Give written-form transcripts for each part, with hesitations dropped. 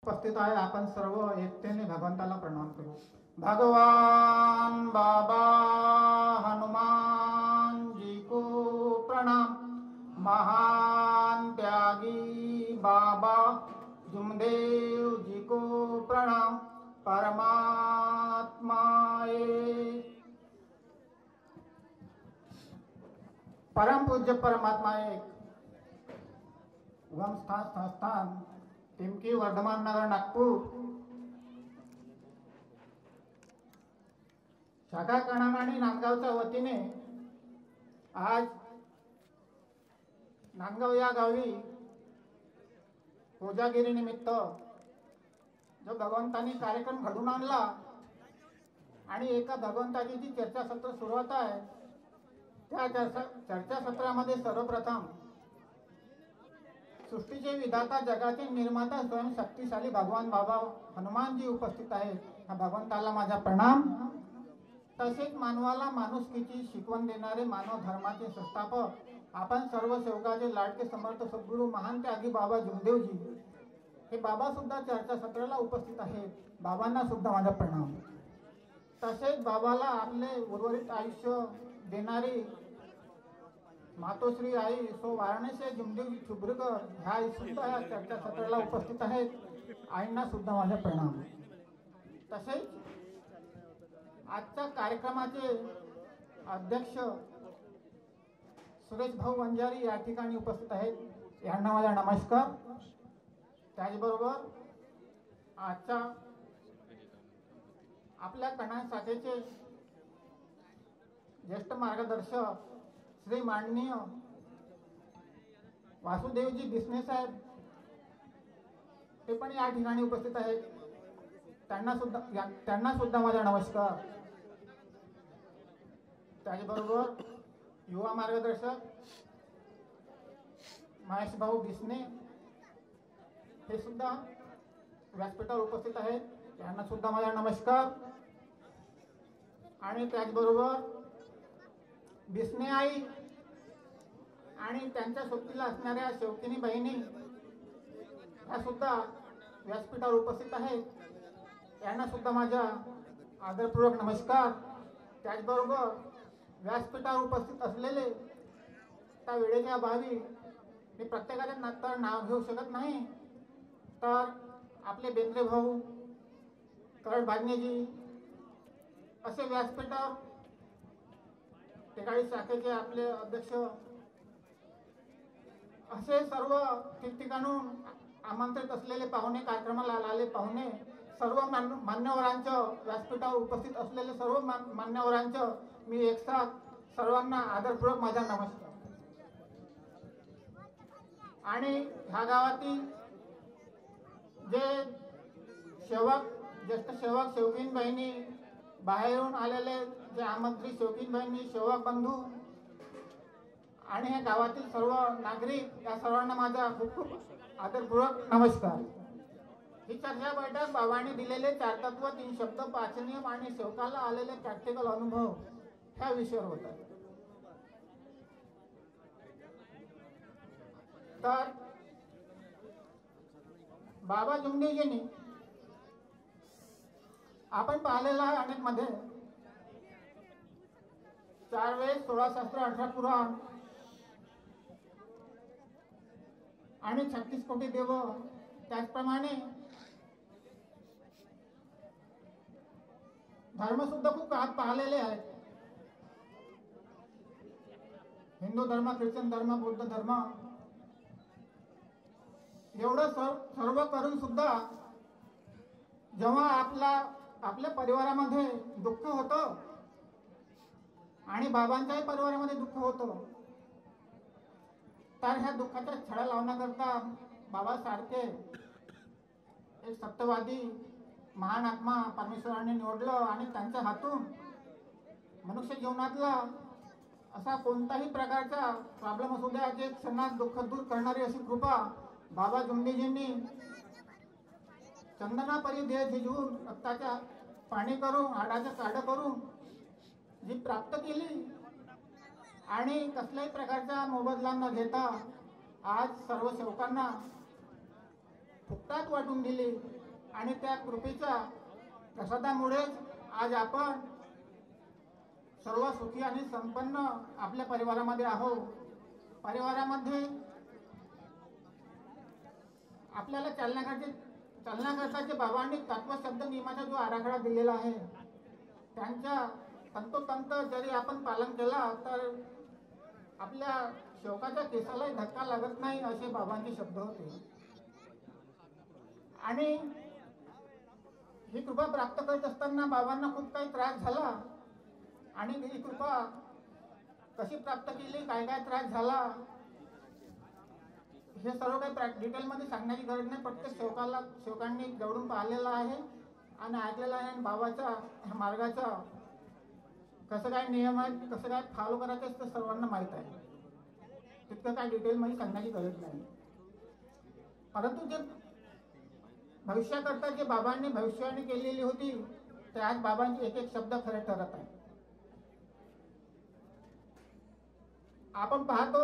उपस्थित आहे आपण सर्व एकतेने भगवंताला प्रणाम करू। भगवान बाबा हनुमान जी को प्रणाम। महान त्यागी बाबा जुमदेव जी को प्रणाम। परमात्मा परम पूज्य परमात्मा एक उगम स्थान संस्थान टिमकी वर्धमान नगर नागपूर शाखा कणाना आणि नांदगावच्या वतीने आज नांदगाव या गावी कोजागिरी निमित्त जो भगवंतानी कार्यक्रम घडून आणला आणि एका भगवंताची जी चर्चासत्र सुरुवात आहे त्या चर्चासत्रामध्ये सर्वप्रथम सृष्टीचे विधाता जगाचे निर्माता स्वयं शक्तिशाली भगवान बाबा हनुमानजी उपस्थित आहेत। ह्या भगवंताला माझा प्रणाम। तसेच मानवाला माणुसकीची शिकवण देणारे मानव धर्माचे संस्थापक आपण सर्व सेवकाचे लाडके समर्थ सद्गुरू महान त्यागी बाबा जुमदेवजी हे बाबा सुद्धा चर्चासत्राला उपस्थित आहेत। बाबांना सुद्धा माझा प्रणाम। तसेच बाबाला आपले उर्वरित आयुष्य देणारी मातोश्री आई सो वाराणसी जुमदेव छुब्रकर ह्या आई सुद्धा या चर्चासत्राला उपस्थित आहेत। आईंना सुद्धा माझा प्रणाम। तसेच आजच्या कार्यक्रमाचे अध्यक्ष सुरेश भाऊ वंजारी या ठिकाणी उपस्थित आहेत। यांना माझा नमस्कार। त्याचबरोबर आजच्या आपल्या कणा शाखेचे ज्येष्ठ मार्गदर्शक श्री माननीय वासुदेवजी बिस्ने साहेब ते पण या ठिकाणी उपस्थित आहेत। त्यांना सुद्धा माझा नमस्कार। त्याचबरोबर युवा मार्गदर्शक महेश भाऊ बिस्ने हे सुद्धा व्यासपीठावर उपस्थित आहेत। त्यांना सुद्धा माझा नमस्कार। आणि त्याचबरोबर बिस्ने आई आणि त्यांच्या सोबतीला असणाऱ्या शेवकिनी बहिणी ह्या सुद्धा व्यासपीठावर उपस्थित आहेत। यांना सुद्धा माझा आदरपूर्वक नमस्कार। त्याचबरोबर व्यासपीठावर उपस्थित असलेले त्या वेळेच्या अभावी मी प्रत्येकाचे तर नाव घेऊ शकत नाही, तर आपले बेंद्रे भाऊ करड भागनेजी असे व्यासपीठावर टेकाळी शाखेचे आपले अध्यक्ष असे सर्व ठिकठिकाणून आमंत्रित असलेले पाहुणे, कार्यक्रमाला आलेले पाहुणे, सर्व मान्यवरांचं व्यासपीठावर उपस्थित असलेले सर्व मान्यवरांचं मी एकसाथ सर्वांना आदरपूर्वक माझा नमस्कार। आणि ह्या गावातील जे सेवक ज्येष्ठ सेवक सेवकीन बहिणी बाहेरून आलेले जे आमंत्रित सेवकीन बहिणी सेवक बंधू आणि हे गावातील सर्व नागरिक या सर्वांना माझा खूप खूप आदरपूर्वक नमस्कार। ही चर्चा बैठक बाबांनी दिलेले 4 तत्व 3 शब्द 5 नियम आणि सेवकाला आलेले प्रॅक्टिकल अनुभव ह्या विषयावर होता। तर बाबा जुमदेवजींनी आपण पाहिलेला आहे अनेक मध्ये 4 वेद 16 शास्त्र 18 पुराण आणि 36 कोटी देव, त्याचप्रमाणे धर्म सुद्धा खूप पाहिलेले आहेत। हिंदू धर्म, ख्रिश्चन धर्म, बौद्ध धर्म एवढं सर्व करून सुद्धा जेव्हा आपल्या परिवारामध्ये दुःख होतं आणि बाबांच्याही परिवारामध्ये दुःख होतं, तर ह्या दुःखाचा छडा लावण्याकरता बाबासारखे एक सत्यवादी महान आत्मा परमेश्वराने निवडलं आणि त्यांच्या हातून मनुष्य जीवनातला असा कोणताही प्रकारचा प्रॉब्लेम असू द्या जे क्षणात दुःख दूर करणारी अशी कृपा बाबा जुमदेवजींनी चंदनापरी देह झिजवून रक्ताच्या पाणी करून हाडाचं काढं करून जी प्राप्त केली आणि कसल्याही प्रकारचा मोबदला न घेता आज सर्व सेवकांना फुकटात वाटून दिली आणि त्या कृपेच्या प्रसादामुळेच आज आपण सर्व सुखी आणि संपन्न आपल्या परिवारामध्ये आहोत. परिवारामध्ये आपल्याला चालण्याकरता जे बाबांनी तत्वशब्द नियमाचा जो आराखडा दिलेला आहे त्यांच्या तंतोतंत जरी आपण पालन केला तर आपल्या शोकाच्या केसालाही धक्का लागत नाही असे बाबांचे शब्द होते. आणि ही कृपा प्राप्त करत असताना बाबांना खूप काही त्रास झाला आणि ही कृपा कशी प्राप्त केली, काय काय त्रास झाला हे सर्व काही डिटेलमध्ये सांगण्याची गरज नाही. प्रत्येक सेवकांनी जवळून पाहिलेलं आहे आणि ऐकलेलं आहे. आणि बाबाच्या मार्गाचा कसं काय नियम आहे, कसं काय फॉलो करायचं ते सर्वांना माहीत आहे. तितकं काय डिटेलमध्ये सांगण्याची गरज नाही. परंतु जे भविष्याकरता जे बाबांनी भविष्यवाणी केलेली होती ते आज बाबांचे एक एक शब्द खरे ठरत आहे. आपण पाहतो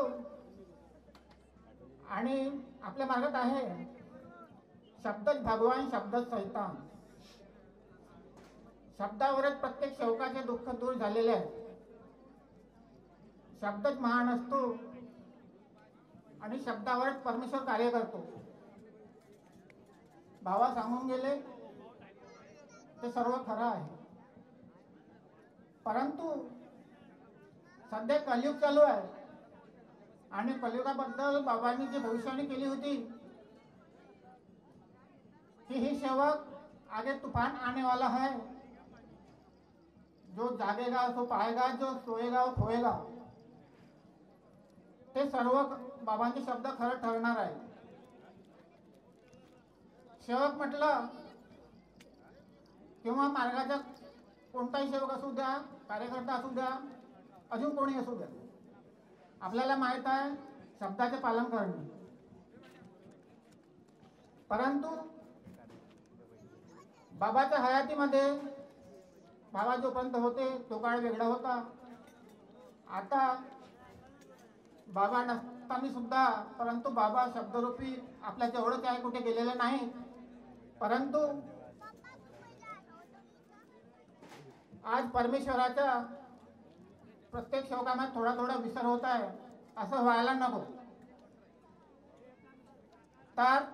आणि आपल्या मार्गात आहे शब्दच भगवान शब्दच सैतान. शब्दावरच प्रत्येक सेवकाचे दुःख दूर झालेले आहे. शब्दच महान असतो आणि शब्दावरच परमेश्वर कार्य करतो. बाबा सांगून गेले ते सर्व खरं आहे. परंतु सध्या कलियुग चालू आहे आणि कलियुगाबद्दल बाबांनी जी भविष्यवाणी केली होती कि ही सेवक आगे तूफान आने वाला है, जो जागेगा तो पाएगा, जो सोएगा वो खोएगा. ते सर्व बाबांचे शब्द खरं ठरणार आहे. सेवक म्हटलं किंवा मार्गाचा कोणताही सेवक असू द्या, कार्यकर्ता असू द्या, अजून कोणी असू द्या, आपल्याला माहित आहे शब्दाचे पालन करणे. परंतु बाबाच्या हयातीमध्ये बाबा जोपर्यंत होते तो काळ वेगळा होता. आता बाबा नसताना सुद्धा परंतु बाबा शब्दरूपी आपल्या जेवढं काय कुठे गेलेलं नाही. परंतु आज परमेश्वराच्या प्रत्येक सेवकामध्ये थोडा थोडा विसर होत आहे. असं व्हायला नको. तर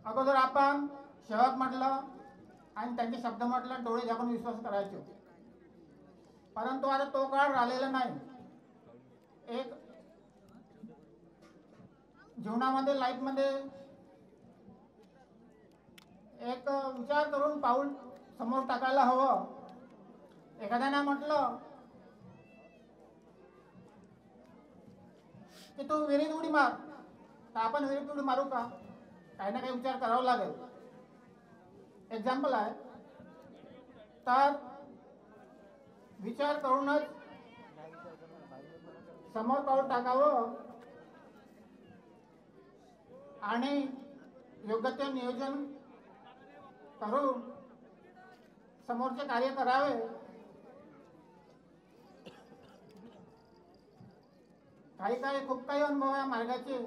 अगोदर आपण सेवक म्हटलं आणि त्यांचे शब्द म्हटलं डोळे झाकून विश्वास करायचे. परंतु आता तो काळ राहिलेला नाही. एक जीवनामध्ये लाईफमध्ये एक विचार करून पाऊल समोर टाकायला हवं. एखाद्याने म्हटलं की तू विहिरीत उडी मार, तर आपण विहिरीत उडी मारू का? काही ना काही विचार करावा लागेल. एक्झाम्पल आहे. तर विचार करूनच समोर पाऊल टाकावं आणि योग्य ते नियोजन करून समोरचे कार्य करावे. काही खूप काही अनुभव आहे मार्गाचे.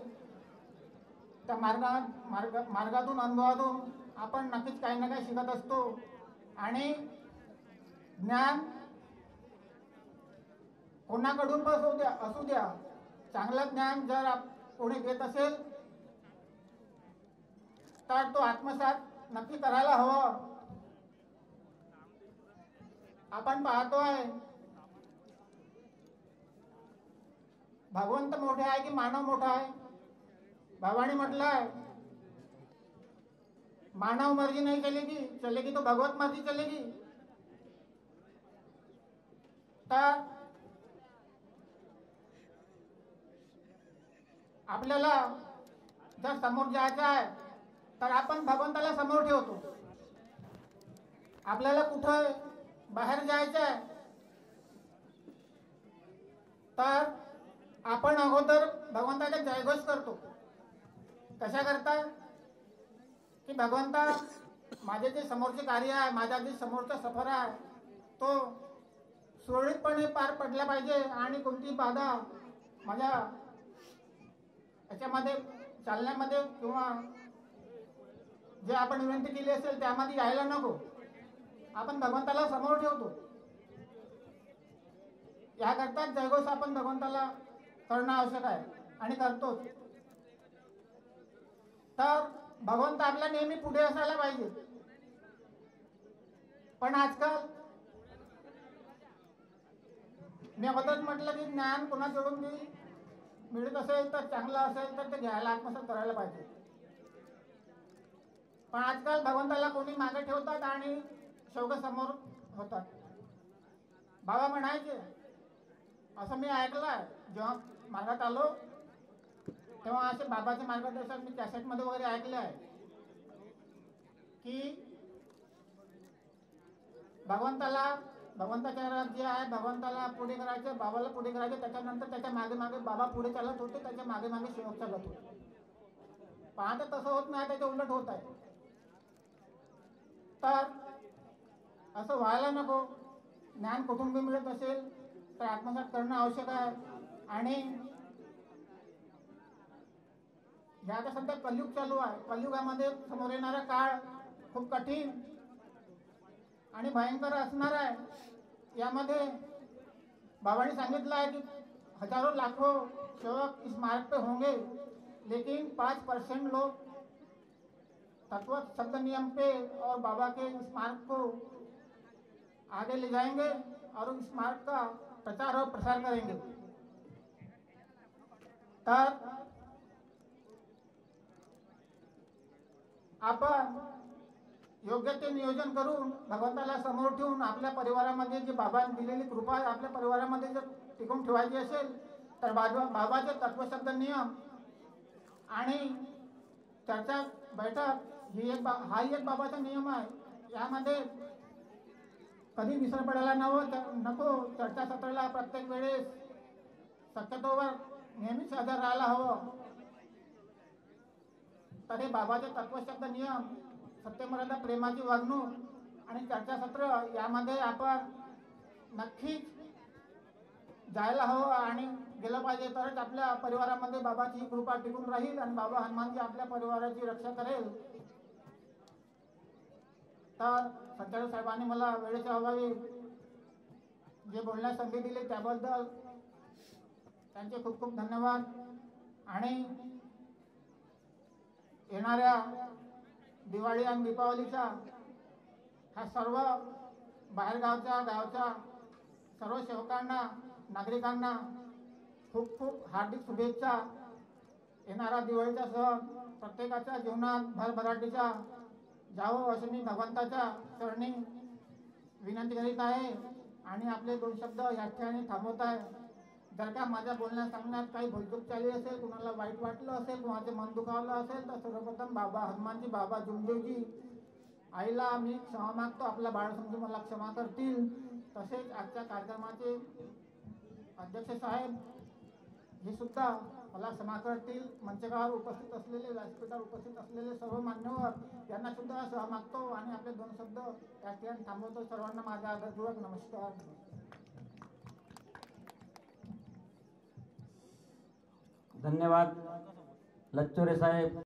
त्या मार्गातून अनुभवातून आपण नक्कीच काही ना काही शिकत असतो. आणि ज्ञान कोणाकडून पण असू द्या, चांगलं ज्ञान जर कोणी घेत असेल तर तो आत्मसात नक्की करायला हवं. आपण पाहतोय भगवंत मोठे आहे की मानव मोठा आहे? बाबाने म्हटलंय मानव मर्जी नहीं चलेगी तो भगवत मर्जी चलेगी. तर आपल्याला जर समोर जायचं आहे तर आपण भगवंताला समोर ठेवतो. आपल्याला कुठं बाहेर जायचं आहे तर आपण अगोदर भगवंताचा जयघोष करतो. कशा करता की भगवंता माझे जे समोरचे कार्य आहे, माझा जे समोरचा सफर आहे तो सुरळीतपणे पार पडला पाहिजे आणि कोणती बाधा माझ्या याच्यामध्ये चालण्यामध्ये किंवा जे आपण विनंती केली असेल त्यामध्ये यायला नको. आपण भगवंताला समोर ठेवतो. याकरताच जयघोष आपण भगवंताला करणं आवश्यक आहे आणि करतोच. तर भगवंत आपला नेहमी पुढे असायला पाहिजे. पण आजकाल मी अगोदरच म्हटलं की ज्ञान कोणाकडून मिळत असेल तर चांगलं असेल तर ते घ्यायला आत्मसात करायला पाहिजे. पण आजकाल भगवंताला कोणी मागे ठेवतात आणि शेवट समोर होतात. बाबा म्हणायचे, असं मी ऐकलंय, जेव्हा मार्गात आलो तेव्हा असे बाबाचे मार्गदर्शन मी कॅसेटमध्ये वगैरे ऐकले आहे की भगवंताच्या जे आहे भगवंताला पुढे करायचे, बाबाला पुढे करायचे, त्याच्यानंतर त्याच्या मागे मागे बाबा पुढे चालत होते, त्याच्या मागे मागे सेवक चालत होते. पाहता तसं होत नाही, त्याच्या उलट होत आहे. तर असं व्हायला नको. ज्ञान कुठून बी मिळत असेल तर आत्मसात करणं आवश्यक आहे. आणि हे आता सध्या कलियुग चालू आहे. कलियुगामध्ये समोर येणारा काळ खूप कठीण आणि भयंकर असणार आहे. यामध्ये बाबांनी सांगितलं आहे की हजारों लाखों सेवक इस मार्ग पे होंगे, लेकिन 5% लोग तत्व शब्द नियम पे और बाबा के इस मार्ग को आगे ले जाएंगे और इस मार्ग का प्रचार और प्रसार करेंगे. तर आपण योग्य ते नियोजन करून भगवंताला समोर ठेवून आपल्या परिवारामध्ये जी बाबांनी दिलेली कृपा आपल्या परिवारामध्ये जर टिकून ठेवायची असेल तर बाबाचे तत्वशब्द नियम आणि चर्चा बैठक हाही एक बाबाचा नियम आहे. यामध्ये कधी विसर पडायला नको. चर्चासत्राला प्रत्येक वेळेस शक्यतोवर नेहमीच हजर राहायला हवं. तर हे बाबाचे तत्वशब्द नियम, सत्यमर्यादा, प्रेमाची वागणूक आणि चर्चासत्र यामध्ये आपण नक्कीच जायला हवं आणि गेलं पाहिजे. तरच आपल्या परिवारामध्ये बाबाची कृपा टिकून राहील आणि बाबा हनुमानजी आपल्या परिवाराची रक्षा करेल. तर संचालक साहेबांनी मला वेळेच्या अभावी जे बोलण्यास संधी दिली त्याबद्दल त्यांचे खूप खूप धन्यवाद. आणि येणाऱ्या दिवाळी आणि दीपावलीच्या ह्या सर्व बाहेरगावच्या गावच्या सर्व सेवकांना, नागरिकांना खूप खूप हार्दिक शुभेच्छा. येणारा दिवाळीचा सण प्रत्येकाच्या जीवनात भरभराटीचा जावो अशी मी भगवंताच्या चरणी विनंती करीत आहे. आणि आपले 2 शब्द या ठिकाणी थांबवत आहे. जर का माझ्या बोलण्यात सांगण्यात काही भूलचूक झाली असेल, कुणाला वाईट वाटलं असेल, कुणाचे मन दुखावलं असेल तर सर्वप्रथम बाबा हनुमानजी, बाबा जुमदेवजी आईला मी क्षमा मागतो. आपला बाळ समजून मला क्षमा करतील. तसेच आजच्या कार्यक्रमाचे अध्यक्ष साहेब हे सुद्धा मला क्षमा करतील. मंचकावर उपस्थित असलेले, व्यासपीठावर उपस्थित असलेले सर्व मान्यवर यांना सुद्धा क्षमा मागतो आणि आपले 2 शब्द या ठिकाणी थांबवतो. सर्वांना माझा आदरपूर्वक नमस्कार. धन्यवाद लच्चोरे साहेब.